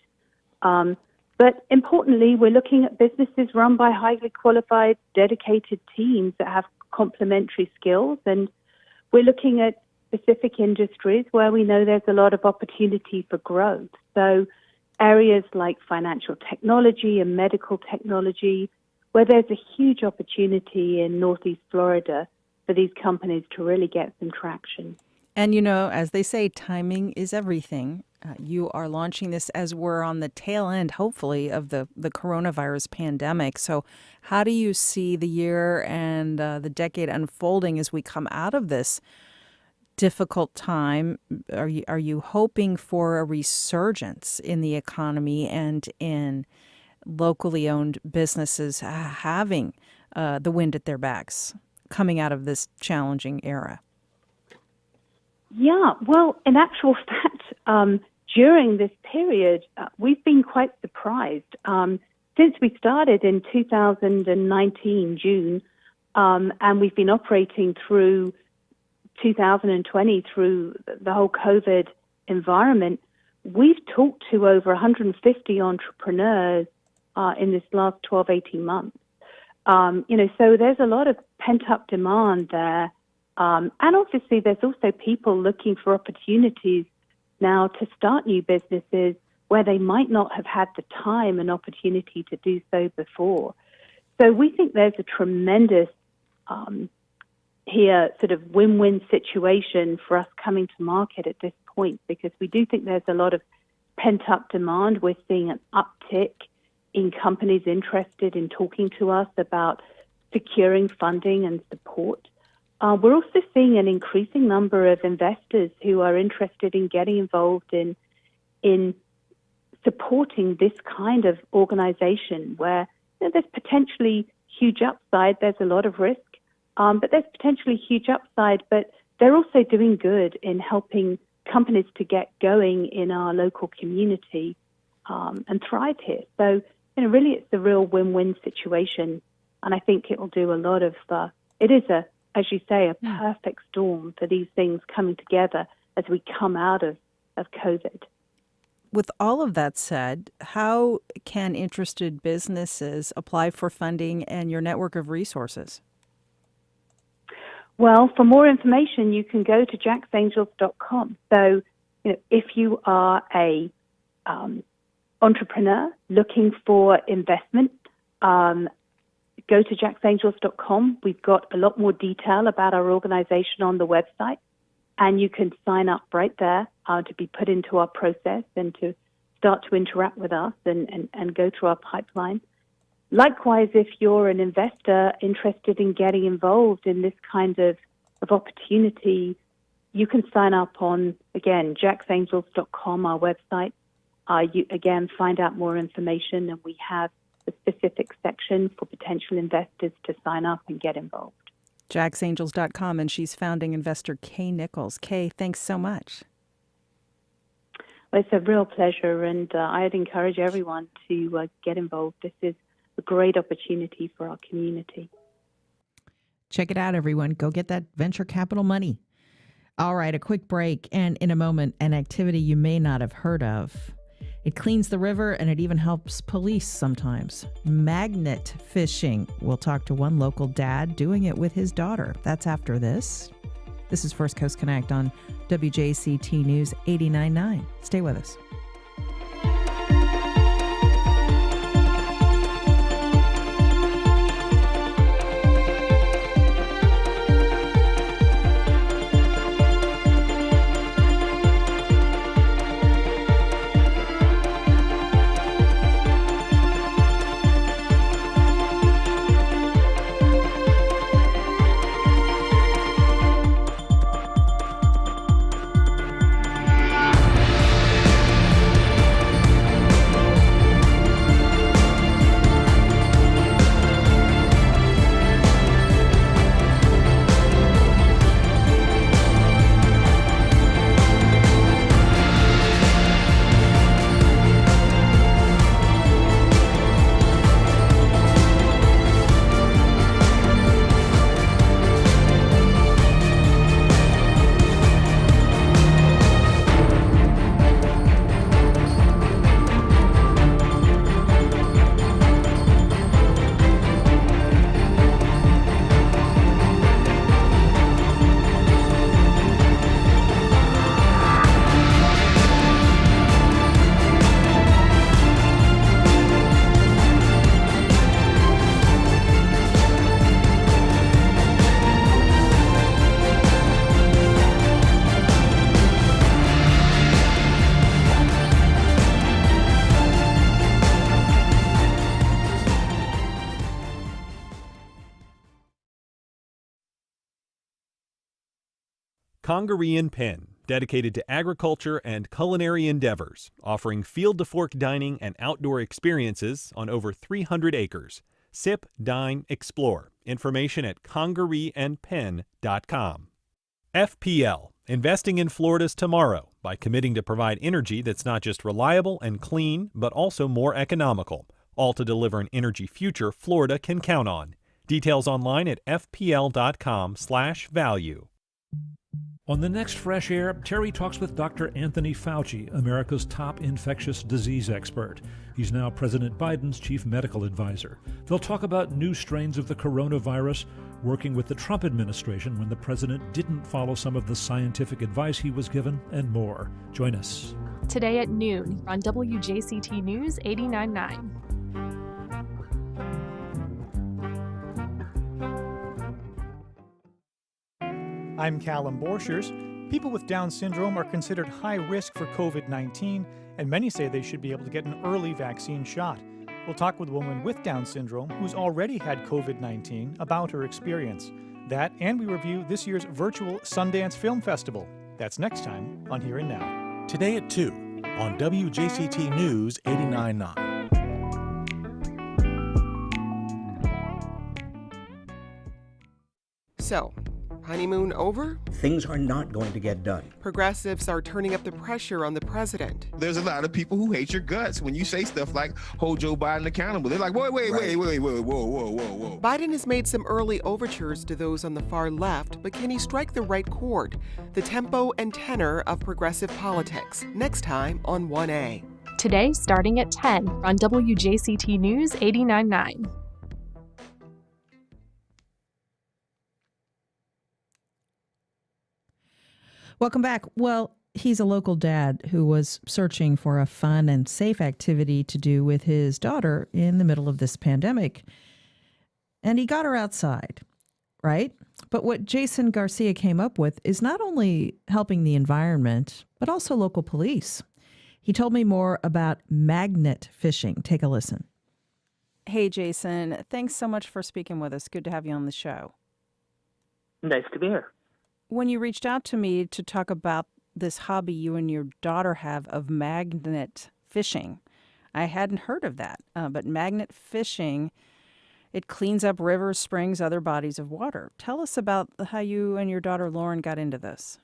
But importantly, we're looking at businesses run by highly qualified, dedicated teams that have complementary skills. And we're looking at specific industries where we know there's a lot of opportunity for growth. So areas like financial technology and medical technology, where there's a huge opportunity in Northeast Florida for these companies to really get some traction. And, you know, as they say, timing is everything. You are launching this as we're on the tail end, hopefully, of the coronavirus pandemic. So how do you see the year and the decade unfolding as we come out of this difficult time? Are you hoping for a resurgence in the economy and in locally owned businesses having the wind at their backs coming out of this challenging era? Yeah, well, in actual fact, during this period, we've been quite surprised. Since we started in 2019, June, and we've been operating through 2020 through the whole COVID environment, we've talked to over 150 entrepreneurs in this last 12, 18 months. So there's a lot of pent-up demand there. And obviously, there's also people looking for opportunities now to start new businesses where they might not have had the time and opportunity to do so before. So we think there's a tremendous here sort of win-win situation for us coming to market at this point, because we do think there's a lot of pent-up demand. We're seeing an uptick in companies interested in talking to us about securing funding and support. We're also seeing an increasing number of investors who are interested in getting involved in supporting this kind of organization where there's potentially huge upside. There's a lot of risk, but there's potentially huge upside. But they're also doing good in helping companies to get going in our local community and thrive here. So, really it's a real win-win situation. And I think it will do a lot of, it is as you say, a perfect storm for these things coming together as we come out of COVID. With all of that said, how can interested businesses apply for funding and your network of resources? Well, for more information, you can go to jacksangels.com. So, if you are a entrepreneur looking for investment, go to jacksangels.com. We've got a lot more detail about our organization on the website, and you can sign up right there to be put into our process and to start to interact with us and go through our pipeline. Likewise, if you're an investor interested in getting involved in this kind of opportunity, you can sign up on, again, jacksangels.com, our website. You, again, find out more information, and we have a specific section for potential investors to sign up and get involved. jacksangels.com, and she's founding investor Kay Nichols. Kay, thanks so much. Well, it's a real pleasure, and I'd encourage everyone to get involved. This is a great opportunity for our community. Check it out, everyone. Go get that venture capital money. All right, a quick break, and in a moment, an activity you may not have heard of. It cleans the river, and it even helps police sometimes. Magnet fishing. We'll talk to one local dad doing it with his daughter. That's after this. This is First Coast Connect on WJCT News 89.9. Stay with us. Congaree and Penn, dedicated to agriculture and culinary endeavors, offering field-to-fork dining and outdoor experiences on over 300 acres. Sip, dine, explore. Information at congareeandpenn.com. FPL, investing in Florida's tomorrow by committing to provide energy that's not just reliable and clean, but also more economical, all to deliver an energy future Florida can count on. Details online at fpl.com/value. On the next Fresh Air, Terry talks with Dr. Anthony Fauci, America's top infectious disease expert. He's now President Biden's chief medical advisor. They'll talk about new strains of the coronavirus, working with the Trump administration when the president didn't follow some of the scientific advice he was given, and more. Join us. Today at noon on WJCT News 89.9. I'm Callum Borchers. People with Down syndrome are considered high risk for COVID-19, and many say they should be able to get an early vaccine shot. We'll talk with a woman with Down syndrome who's already had COVID-19 about her experience. That, and we review this year's virtual Sundance Film Festival. That's next time on Here and Now. Today at 2 on WJCT News 89.9. So, Honeymoon over? Things are not going to get done. Progressives are turning up the pressure on the president. There's a lot of people who hate your guts when you say stuff like, hold Joe Biden accountable. They're like, whoa. Biden has made some early overtures to those on the far left, but can he strike the right chord? The tempo and tenor of progressive politics. Next time on 1A. Today, starting at 10 on WJCT News 89.9. Welcome back. Well, he's a local dad who was searching for a fun and safe activity to do with his daughter in the middle of this pandemic. And he got her outside, right? But what Jason Garcia came up with is not only helping the environment, but also local police. He told me more about magnet fishing. Take a listen. Hey, Jason. Thanks so much for speaking with us. Good to have you on the show. Nice to be here. When you reached out to me to talk about this hobby you and your daughter have of magnet fishing, I hadn't heard of that. But magnet fishing, it cleans up rivers, springs, other bodies of water. Tell us about how you and your daughter Lauren got into this.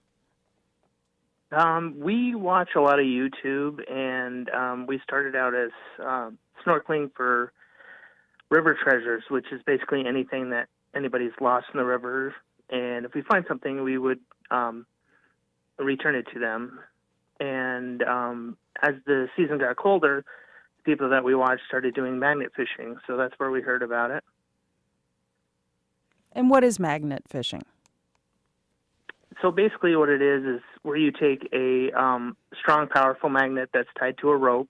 We watch a lot of YouTube, and we started out as snorkeling for river treasures, which is basically anything that anybody's lost in the river. And if we find something, we would return it to them. And as the season got colder, the people that we watched started doing magnet fishing. So that's where we heard about it. And what is magnet fishing? So basically what it is where you take a strong, powerful magnet that's tied to a rope.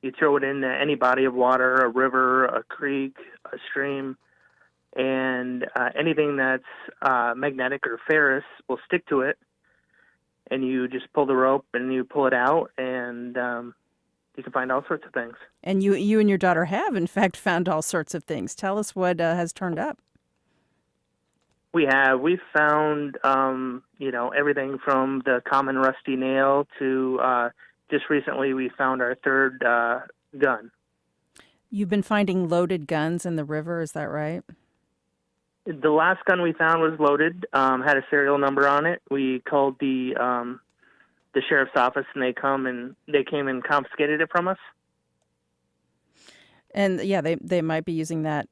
You throw it into any body of water, a river, a creek, a stream, and anything that's magnetic or ferrous will stick to it, and you just pull the rope and you pull it out, and you can find all sorts of things. And you and your daughter have, in fact, found all sorts of things. Tell us what has turned up. We've found, everything from the common rusty nail to just recently we found our third gun. You've been finding loaded guns in the river, is that right? The last gun we found was loaded, had a serial number on it. We called the sheriff's office, and they came and confiscated it from us. And yeah, they might be using that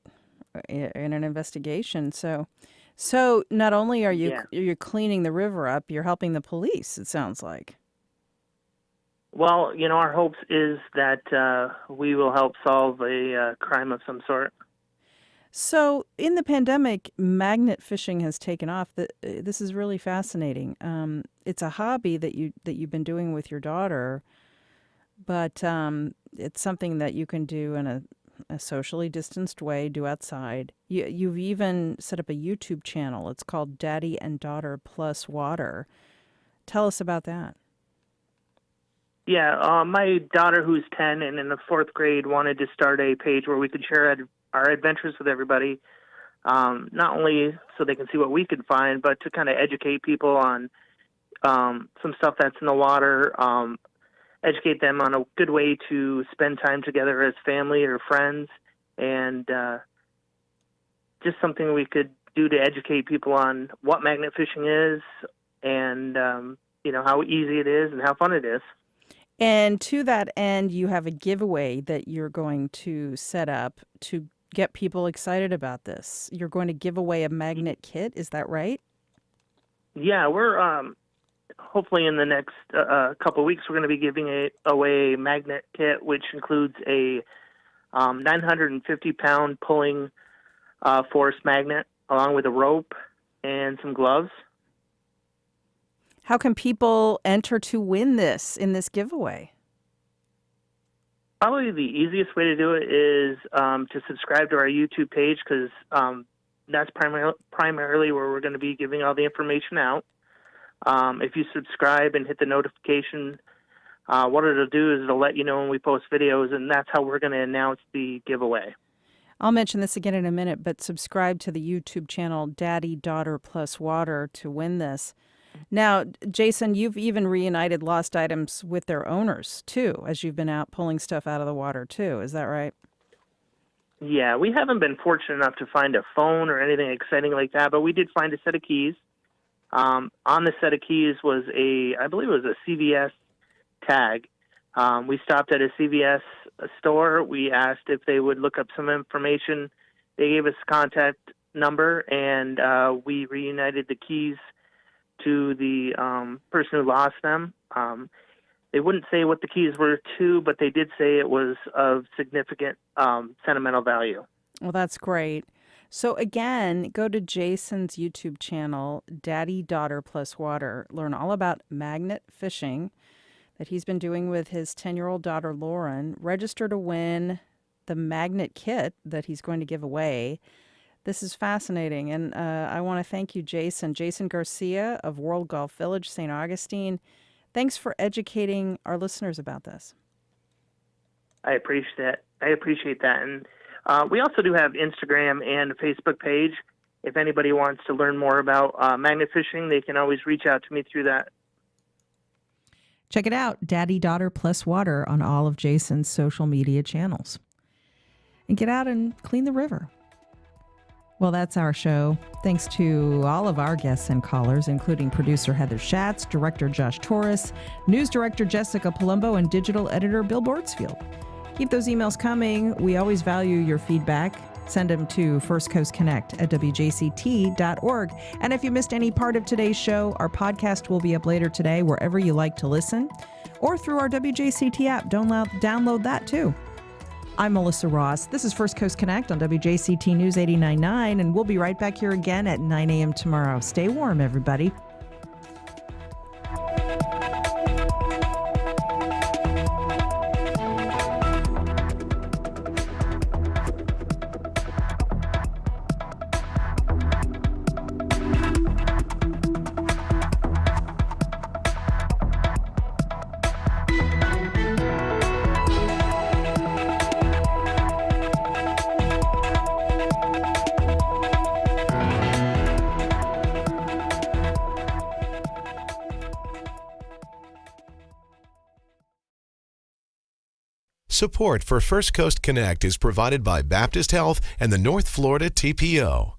in an investigation. So not only are you're cleaning the river up, you're helping the police, it sounds like. Well, our hopes is that we will help solve a crime of some sort. So in the pandemic, magnet fishing has taken off. This is really fascinating. It's a hobby that you've been doing with your daughter, but it's something that you can do in a socially distanced way, do outside. You've even set up a YouTube channel. It's called Daddy and Daughter Plus Water. Tell us about that. Yeah, my daughter, who's 10 and in the 4th grade, wanted to start a page where we could share our adventures with everybody, not only so they can see what we could find, but to kind of educate people on some stuff that's in the water, educate them on a good way to spend time together as family or friends, and just something we could do to educate people on what magnet fishing is and, how easy it is and how fun it is. And to that end, you have a giveaway that you're going to set up to get people excited about this. You're going to give away a magnet kit, is that right? Yeah, we're hopefully in the next couple of weeks, we're going to be giving away a magnet kit, which includes a 950-pound pulling force magnet along with a rope and some gloves. How can people enter to win this in this giveaway? Probably the easiest way to do it is to subscribe to our YouTube page, because that's primarily where we're going to be giving all the information out. If you subscribe and hit the notification, what it'll do is it'll let you know when we post videos, and that's how we're going to announce the giveaway. I'll mention this again in a minute, but subscribe to the YouTube channel Daddy, Daughter Plus Water to win this. Now, Jason, you've even reunited lost items with their owners, too, as you've been out pulling stuff out of the water, too. Is that right? Yeah, we haven't been fortunate enough to find a phone or anything exciting like that, but we did find a set of keys. On the set of keys was I believe it was a CVS tag. We stopped at a CVS store. We asked if they would look up some information. They gave us a contact number, and we reunited the keys to the person who lost them. They wouldn't say what the keys were to, but they did say it was of significant sentimental value. Well, that's great. So again, go to Jason's YouTube channel, Daddy, Daughter Plus Water. Learn all about magnet fishing that he's been doing with his 10-year-old daughter, Lauren. Register to win the magnet kit that he's going to give away. This is fascinating, and I want to thank you, Jason. Jason Garcia of World Golf Village, St. Augustine. Thanks for educating our listeners about this. I appreciate that. And we also do have Instagram and a Facebook page. If anybody wants to learn more about magnet fishing, they can always reach out to me through that. Check it out, Daddy, Daughter Plus Water on all of Jason's social media channels. And get out and clean the river. Well, that's our show. Thanks to all of our guests and callers, including producer Heather Schatz, director Josh Torres, news director Jessica Palumbo, and digital editor Bill Bortsfield. Keep those emails coming. We always value your feedback. Send them to firstcoastconnect@wjct.org. And if you missed any part of today's show, our podcast will be up later today wherever you like to listen, or through our WJCT app. Download that too. I'm Melissa Ross. This is First Coast Connect on WJCT News 89.9, and we'll be right back here again at 9 a.m. tomorrow. Stay warm, everybody. Support for First Coast Connect is provided by Baptist Health and the North Florida TPO.